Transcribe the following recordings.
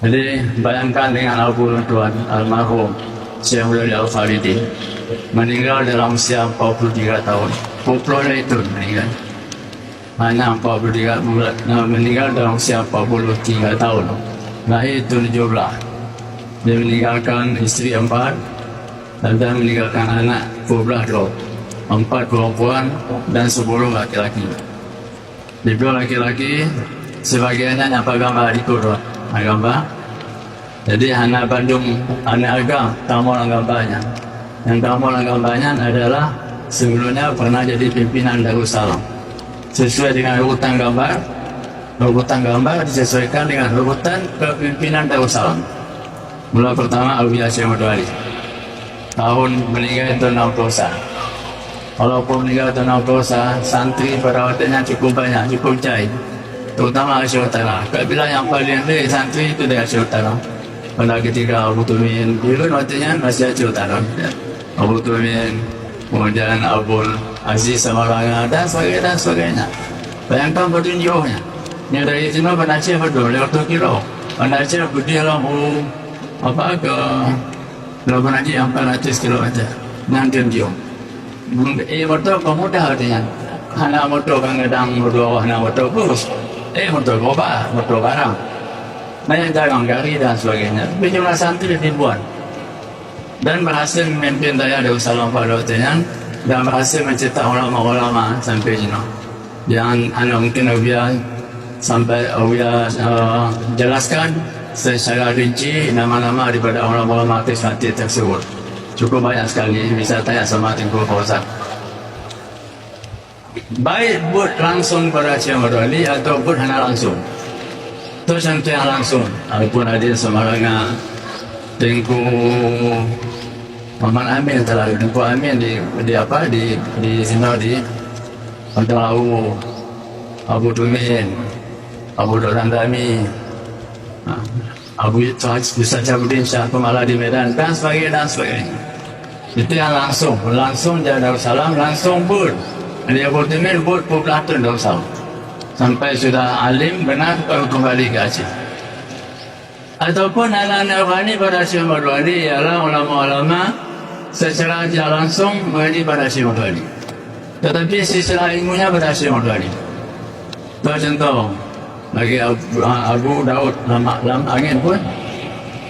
Jadi bayangkan dengan Abu Tuan almarhum Syekh Muladi Al-Faridi meninggal dalam usia 43 tahun. Popular itu meninggal. Hanya 43 meninggal dalam usia 43 tahun. Lahir 17. Dia meninggalkan isteri 4 dan meninggalkan anak 12, 4 perempuan dan 10 laki-laki. Di 2 laki-laki sebagiannya apa gambar ikut gambar. Jadi anak Bandung, anak agam tamu gambarnya. Yang tamu gambarnya adalah sebelumnya pernah jadi pimpinan Darussalam. Sesuai dengan urutan gambar, urutan gambar disesuaikan dengan urutan kepimpinan Darussalam. Mula pertama Abu Syekh Madwali. Tahun meninggal itu 60. Walaupun meninggal tahun 60, santri pada waktunya cukup banyak, cukup cair. Terutama Aceh Utara. Kabila yang paling rendah santri itu dari Aceh Utara. Pada ketika Abu Tumin dulu waktunya masih Aceh Utara. Abu Tumin, kemudian Abul Aziz Samaranga dan sebagainya. Bayangkan petunjuknya. Yang dari sini pada Aceh berdua, lewat 2 kilo. Pada Aceh berdua lah apa ke Labuan Haji 400 km. Nanti dia. Motor pemuda artinya. Anak motor kan kadang berdua anak motor bus. Motor goba, motor barang. Banyak dagang gari dan sebagainya. Tapi jumlah santri ribuan. Dan berhasil memimpin daya Darussalam pada waktunya. Dan berhasil mencetak ulama-ulama sampai sini. Yang anak mungkin Abia sampai Abia jelaskan secara rinci nama-nama daripada ulama-ulama artis-artis tersebut. Cukup banyak sekali, bisa tanya sama Tengku Fauzan. Baik buat langsung pada Syekh Madwali atau buat hanya langsung. Itu contoh yang langsung. Walaupun ada Samaranga, Tengku Muhammad Amin telah Tengku Amin di sini di Abu Tumin, Abu Dolan Dami, Abu Ustaz Jabudin Syah Pemala di Medan dan sebagainya. Itu yang langsung dari Darussalam langsung bud. Dia Abu Tumin bud populator Darussalam. Sampai sudah alim benar baru kembali ke Aceh. Ataupun anak-anak rohani pada Syekh Madwali ialah ulama-ulama secara tidak langsung menjadi pada Syekh Madwali. Tetapi secara ilmunya pada Syekh Madwali. Itu contoh. Lagi Abu Daud Lam Angin pun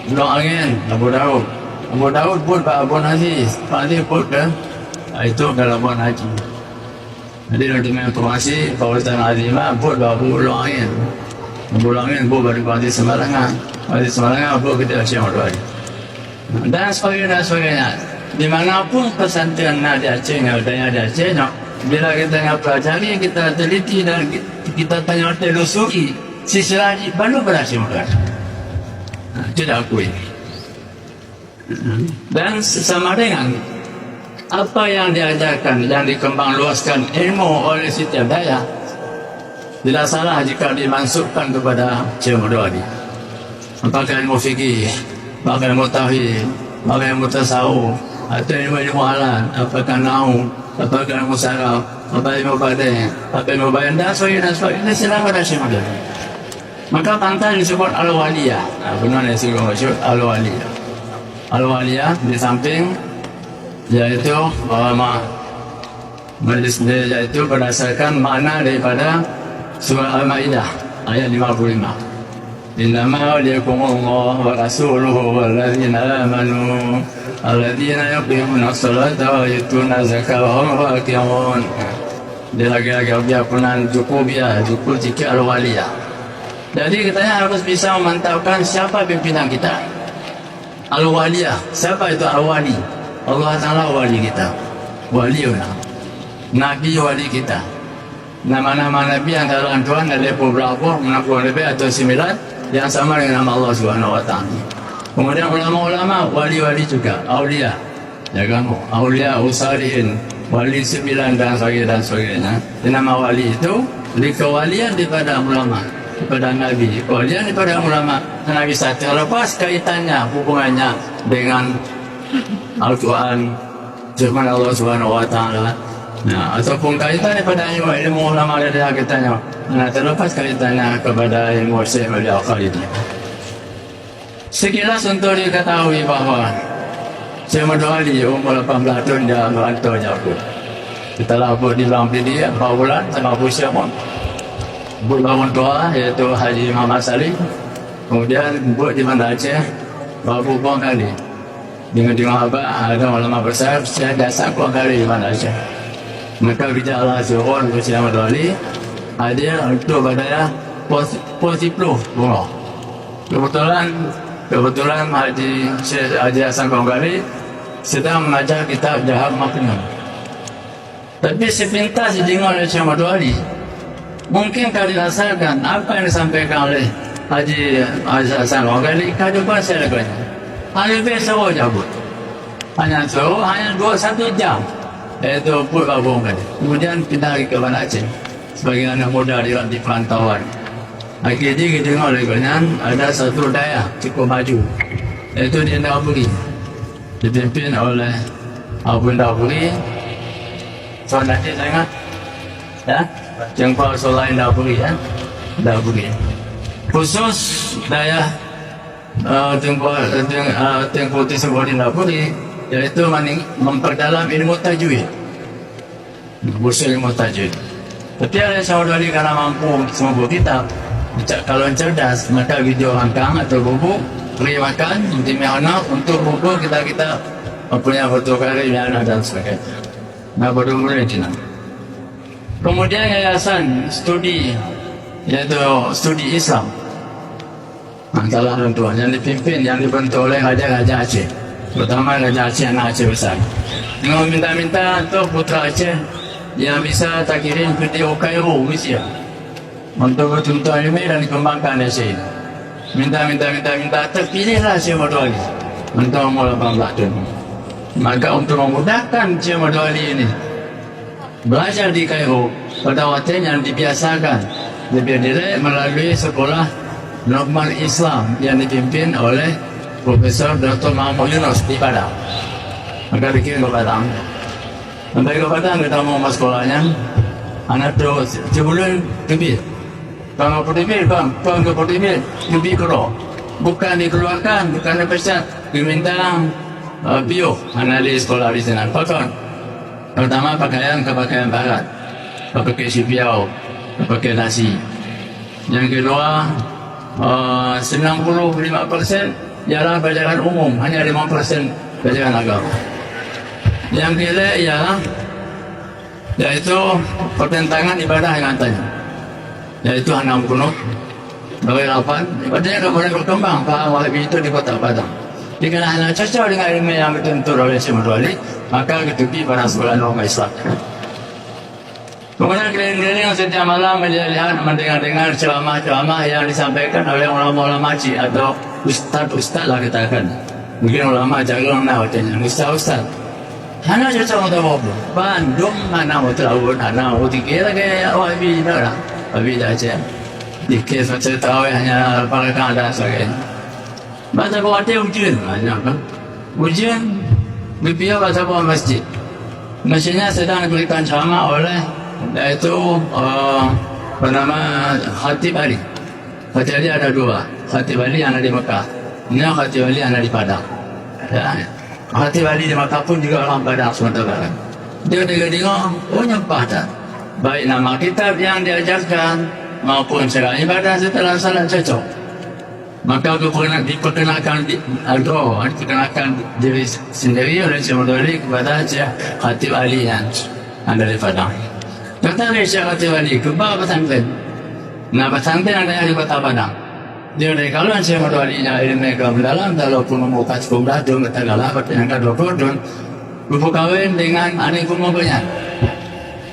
Belum Angin Abu Daud pun Pak Abu Aziz Pak Aziz pun ke itu dalam Abu Haji. Jadi untuk informasi Kawasan Azimah pun Abu Angin pun baru Pak Aziz Semarangan pun kita Syekh Madwali dan sebagainya. Dimanapun pesantren di Aceh adanya di Aceh, bila kita pelajari, kita teliti dan kita tanya telusuri, sisi lain baru berhasil melakukan. Tidak akui. Dan sama dengan apa yang diajarkan dan dikembang luaskan ilmu oleh setiap daya, tidak salah jika dimasukkan kepada Syekh Madwali. Apakah ilmu fikih, apakah ilmu tauhid, apakah ilmu tasawuf, atau ilmu halal, apakah nahwu, apakah ilmu saraf, apa ilmu badai, apa ilmu bayan dan sebagainya. Silakan pada Syekh Madwali. Maka pantai disebut Al-Waliyah. Benar yang disebut Al-Waliyah. Al-Waliyah di samping yaitu majlis yaitu berdasarkan makna daripada surah Al-Maidah ayat 55. Innama waliyakumullah wa rasuluhu walladzina amanu alladzina yuqimuna as-salata wa yutuna zakata wa hum raki'un. Dia lagi-lagi biarpunan cukup jika Al-Waliyah. Jadi katanya harus bisa memantaukan siapa pimpinan kita. Al-Waliyah, siapa itu Al-Wali? Allah Ta'ala wali kita. Waliuna. Nabi wali kita. Nama-nama Nabi antara Tuhan ada beberapa, mengaku lebih atau 9 yang sama dengan nama Allah Subhanahu Wa Ta'ala. Kemudian ulama-ulama wali-wali juga, aulia. Ya kan? Aulia usalihin, wali 9 dan sebagainya. Nama wali itu dikewalian daripada ulama, daripada Nabi. Kewalian daripada ulama. Nabi satu lepas kaitannya, hubungannya dengan Al-Quran, firman Allah Subhanahu Wa Ta'ala. Nah, ataupun kaitannya pada ilmu ulama ada kaitannya. Nah, terlepas kaitannya kepada ilmu Syekh Muladi Al-Faridi. Sekilas untuk diketahui bahawa Syekh Muhammad Ali umur 18 tahun dia merantau jauh. Kita labur di dalam dia 4 bulan sama Abu Syekh buat bangun tua iaitu Haji Muhammad Salim. Kemudian buat di Banda Aceh baru buang kali. Dengan abah ada ulama besar saya dasar buang kali di Banda Aceh. Maka bijaklah suruh Syekh Muhammad Ali hadir untuk badaya posipluh bunga. Kebetulan Haji Syekh Haji Hasan Konggari sedang mengajar kitab Jahab Maknun. Tapi sepintas didengar oleh Syekh Muhammad Ali, mungkin kalau dirasakan apa yang disampaikan oleh Haji Hasan Konggari, kehidupan saya lakukan. Hanya besok jabut. Hanya 1 jam. Iaitu put babung kan. Kemudian pindah ke Banda Aceh. Sebagai anak muda di perantauan. Akhirnya kita dengar lekonan ada satu daerah cukup maju, iaitu di Ndawuri, dipimpin oleh Abu Ndawuri. Tuan Najib saya ingat, ya, Jengkau Solai Ndawuri, ya, Ndawuri. Khusus daerah Tengku Tisaburi Ndawuri, iaitu memperdalam ilmu tajwid, khusus ilmu tajwid. Tapi ada saudara karena mampu semua kitab. Kalau cerdas, maka video hangkang atau buku beri makan untuk anak, untuk buku kita punya foto karya anak dan sebagainya. Nah, baru mulai Cina. Kemudian yayasan studi, yaitu studi Islam. Salah orang tua yang dipimpin, yang dibentuk oleh Raja Aceh, terutama Raja Aceh, anak Aceh besar. Dengan minta-minta untuk putra Aceh yang bisa tak kirim video Kairo, Malaysia, untuk bertuntut ilmu dan dikembangkan Aceh ini. Minta, terpilihlah Syekh Muhammad Ali untuk umur 18 tahun. Maka untuk memudahkan Syekh Muhammad Ali ini belajar di Kairo pada waktu yang dibiasakan lebih direct melalui sekolah normal Islam yang dipimpin oleh Profesor Dr. Muhammad Yunus di Padang. Maka bikin ke Padang. Sampai ke Padang kita mau masuk sekolahnya, anak tu sebulan lebih. Kalau Portimil, bang ke Portimil, lebih kerok. Bukan dikeluarkan, bukan dipecat, diminta bio, analis sekolah di sana. Potong. Pertama pakaian ke pakaian barat, pakai sipiau, pakai nasi. Yang kedua, 95% jalan pelajaran umum, hanya 5% pelajaran agama. Yang ketiga ialah yaitu pertentangan ibadah yang katanya, yaitu Hanam Kuno, Bagi 8, ibadahnya kemudian berkembang Pak Wahabi itu di kota Padang. Jika hanya cocok dengan ilmu yang ditentu oleh Syekh Muhammad Ali, maka ketuki pada sekolah norma Islam. Kemudian keliling-keliling setiap malam melihat mendengar ceramah-ceramah yang disampaikan oleh ulama-ulama haji atau ustaz-ustaz lah katakan. Mungkin ulama jagung nak katanya, ustaz-ustaz. Hana cocok untuk ngobrol. Bandung mana mau terawun, hana mau dikira kayak Wahabi dah lah. Wahabi dah aja. Dikira macam terawih hanya pakai dan sebagainya. Baca kuatnya ujian, banyak kan? Ujian, berpihak baca kuat masjid. Masjidnya sedang diberikan ceramah oleh yaitu bernama Khatib Ali. Khatib Ali ada dua. Khatib Ali yang ada di Mekah. Ini Khatib Ali yang ada di Padang. Ya. Khatib Ali di Mekah pun juga orang Padang Sumatera Barat. Dia tengok, oh nyempah tak? Baik nama kitab yang diajarkan maupun cara ibadah setelah salat cocok. Maka diperkenalkan diri sendiri oleh Syekh Muhammad Ali kepada Syekh Khatib Ali yang ada di Padang. Kata Syekh Khatib Ali ke bawah pesantren. Nah pesantren ada di kota Padang. Dia dari kalau Syekh Muhammad Ali yang ilmu mereka mendalam, walaupun membuka cukup dadung, kata galah, yang kedua kodun, lupa kawin dengan anak kumpulannya.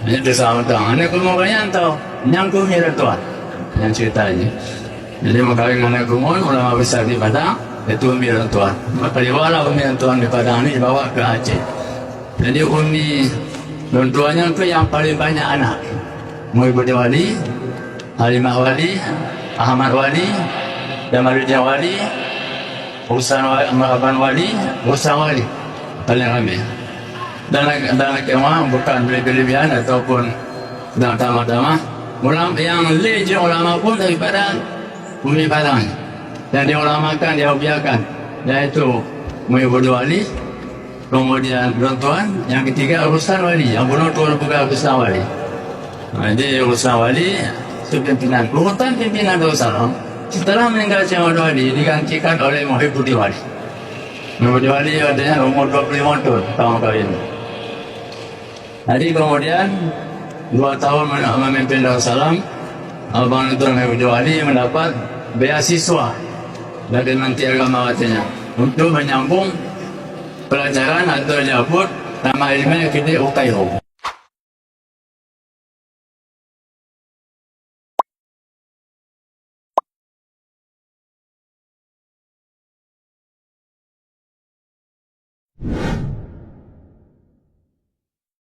Ini bersama tuan. Anak kumpulannya atau nyangkungnya tuan yang ceritanya. Jadi mengkawin anak kumpulan ulama besar di Padang, itu Umi Rantuan. Maka diwala Umi Rantuan di Padang ini dibawa ke Aceh. Jadi Umi Rantuannya itu yang paling banyak anak. Muhyiddin Wali, Halimah Wali, Ahmad Wali, Jamaluddin Wali, Husain Wali, Husain Wali, paling ramai. Dan kemah bukan berlebihan ataupun tamah-tamah. Ulama yang legend ulama pun daripada Umi Padang. dan diulamakan, dihobiakan, yaitu mengikuti wali, kemudian penonton, yang ketiga urusan wali, yang penonton bukan urusan wali. Jadi urusan wali itu pimpinan, urutan pimpinan Rasulullah setelah meninggal Syekh Wali digantikan oleh Muhyiddin Wali. Muhyiddin Wali adanya umur 25 tahun kawin. Jadi kemudian 2 tahun memimpin Rasulullah, Abang Tuan Muhyiddin Wali mendapat beasiswa dari Menteri Agama katanya untuk menyambung pelajaran atau jabut nama ilmiah kita Uqayho.